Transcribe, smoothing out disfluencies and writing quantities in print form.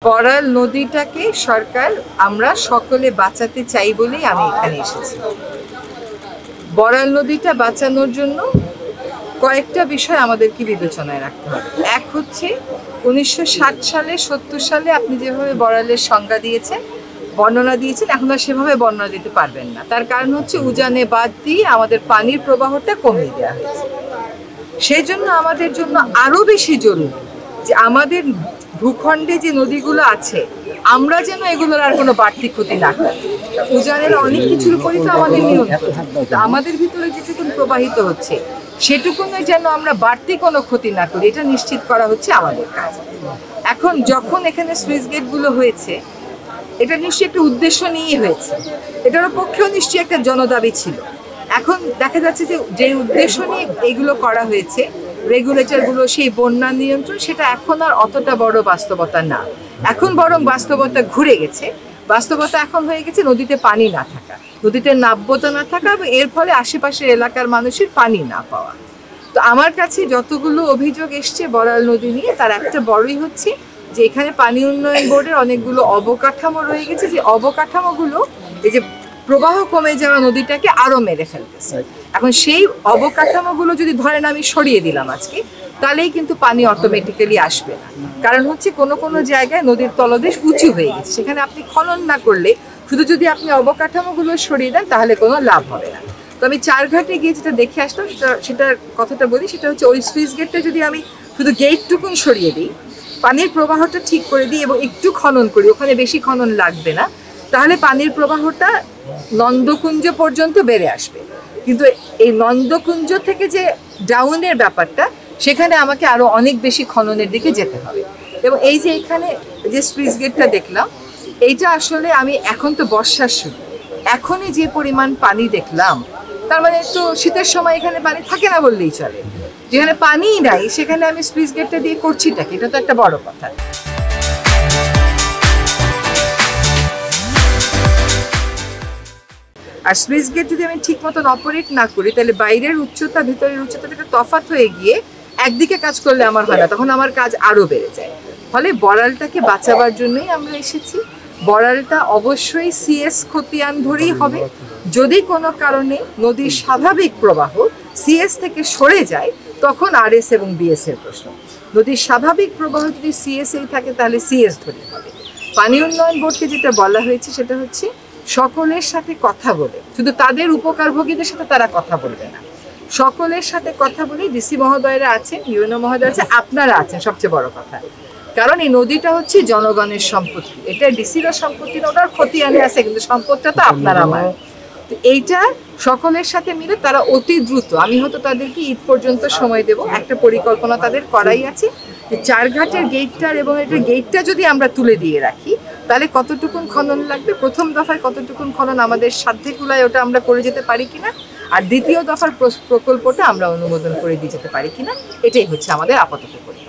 বড়াল নদীটাকে সরকার আমরা সকলে বাঁচাতে চাই বলেই আমি এখানে এসেছি। বড়াল নদীটা বাঁচানোর জন্য কয়েকটা বিষয় আমাদেরকে বিবেচনায় রাখতে হবে। এক হচ্ছে 1960 সালে 70 সালে আপনি যেভাবে বড়ালের সংজ্ঞা দিয়েছেন, বর্ণনা দিয়েছেন, এখন আর সেভাবে বর্ণনা দিতে পারবেন না। তার কারণ হচ্ছে উজানে বাদ দিয়ে আমাদের পানির প্রবাহটা কমিয়ে দেওয়া হয়েছে। সেই জন্য আমাদের জন্য আরও বেশি জরুরি যে আমাদের ভূখণ্ডে যে নদীগুলো আছে আমরা যেন এগুলোর আর কোনো বাড়তি ক্ষতি না করি। উজানের অনেক কিছুর উপরই তো আমাদের নিয়ন্ত্রণ, আমাদের ভিতরে যেটুকু প্রবাহিত হচ্ছে সেটুকুনে যেন আমরা বাড়তি কোনো ক্ষতি না করি, এটা নিশ্চিত করা হচ্ছে আমাদের কাজ। এখন যখন এখানে সুইচ গেটগুলো হয়েছে এটা নিশ্চয়ই একটা উদ্দেশ্য নিয়েই হয়েছে, এটার পক্ষেও নিশ্চয়ই একটা জনদাবি ছিল। এখন দেখা যাচ্ছে যে যে উদ্দেশ্য নিয়ে এগুলো করা হয়েছে রেগুলেটরগুলো, সেই বন্যা নিয়ন্ত্রণ, সেটা এখন আর অতটা বড় বাস্তবতা না। এখন বরং বাস্তবতা ঘুরে গেছে। বাস্তবতা এখন হয়ে গেছে নদীতে পানি না থাকা, নদীতে নাব্যতা না থাকা এবং এর ফলে আশেপাশের এলাকার মানুষের পানি না পাওয়া। তো আমার কাছে যতগুলো অভিযোগ এসছে বড়াল নদী নিয়ে তার একটা বড়ই হচ্ছে যে এখানে পানি উন্নয়ন বোর্ডের অনেকগুলো অবকাঠামো রয়ে গেছে, যে অবকাঠামোগুলো এই যে প্রবাহ কমে যাওয়া নদীটাকে আরো মেরে ফেলতেছে। এখন সেই অবকাঠামোগুলো যদি ধরেন আমি সরিয়ে দিলাম আজকে, তাহলেই কিন্তু পানি অটোমেটিক্যালি আসবে না। কারণ হচ্ছে কোনো কোনো জায়গায় নদীর তলদেশ উঁচু হয়ে গেছে, সেখানে আপনি খনন না করলে, শুধু যদি আপনি অবকাঠামোগুলো সরিয়ে দেন তাহলে কোনো লাভ হবে না। তো আমি চারঘাটে গিয়ে যেটা দেখে আসলাম সেটার কথাটা বলি। সেটা হচ্ছে ওই সুইচ গেটটা যদি আমি শুধু গেটটুকুন সরিয়ে দিই, পানির প্রবাহটা ঠিক করে দিই এবং একটু খনন করি, ওখানে বেশি খনন লাগবে না, তাহলে পানির প্রবাহটা নন্দকুঞ্জ পর্যন্ত বেড়ে আসবে। কিন্তু এই নন্দকুঞ্জ থেকে যে ডাউনের ব্যাপারটা, সেখানে আমাকে আরো অনেক বেশি খননের দিকে যেতে হবে। এবং এই যে এখানে যে সুইচ গেটটা দেখলাম, এইটা আসলে আমি এখন তো বর্ষার শুরু, এখনই যে পরিমাণ পানি দেখলাম, তার মানে তো শীতের সময় এখানে পানি থাকে না বললেই চলে। যেখানে পানিই নাই সেখানে আমি সুইচ গেটটা দিয়ে করছিটাকে, এটা তো একটা বড় কথা। আর সুইচ গেট যদি আমি ঠিক মতন অপারেট না করি, তাহলে বাইরের উচ্চতা ভিতরের উচ্চতা একটা তফাৎ হয়ে গিয়ে একদিকে কাজ করলে আমার হয় না, তখন আমার কাজ আরো বেড়ে যায়। ফলে বড়ালটাকে বাঁচাবার জন্যই আমরা এসেছি। বড়ালটা অবশ্যই সিএস খতিয়ান ধরেই হবে। যদি কোনো কারণে নদীর স্বাভাবিক প্রবাহ সিএস থেকে সরে যায়, তখন আরএস এবং বিএস এর প্রশ্ন। নদীর স্বাভাবিক প্রবাহ যদি সিএস এই থাকে তাহলে সিএস ধরে হবে। পানি উন্নয়ন বোর্ডকে যেটা বলা হয়েছে সেটা হচ্ছে সকলের সাথে কথা বলে, শুধু তাদের উপকারভোগীদের সাথে তারা কথা বলবে না, সকলের সাথে কথা বলে। ডিসি মহোদয়রা আছেন, ইউএনও মহোদয় আছে, আপনারা আছেন, সবচেয়ে বড় কথা। কারণ এই নদীটা হচ্ছে জনগণের সম্পত্তি, এটা ডিসিরও সম্পত্তি না, ওটার খতিয়ানে আছে, কিন্তু সম্পদটা তো আপনার আমার। তো এইটা সকলের সাথে মিলে তারা অতি দ্রুত, আমি হয়তো তাদেরকে ঈদ পর্যন্ত সময় দেব, একটা পরিকল্পনা তাদের করাই আছে যে চারঘাটের গেটটার এবং এটার গেটটা যদি আমরা তুলে দিয়ে রাখি তাহলে কতটুকুন খনন লাগবে, প্রথম দফায় কতটুকুন খনন আমাদের সাধ্যে কুলায় ওটা আমরা করে যেতে পারি কিনা, আর দ্বিতীয় দফার প্রকল্পটা আমরা অনুমোদন করে দিয়ে যেতে পারি কিনা, এটাই হচ্ছে আমাদের আপাতত পরিকল্পনা।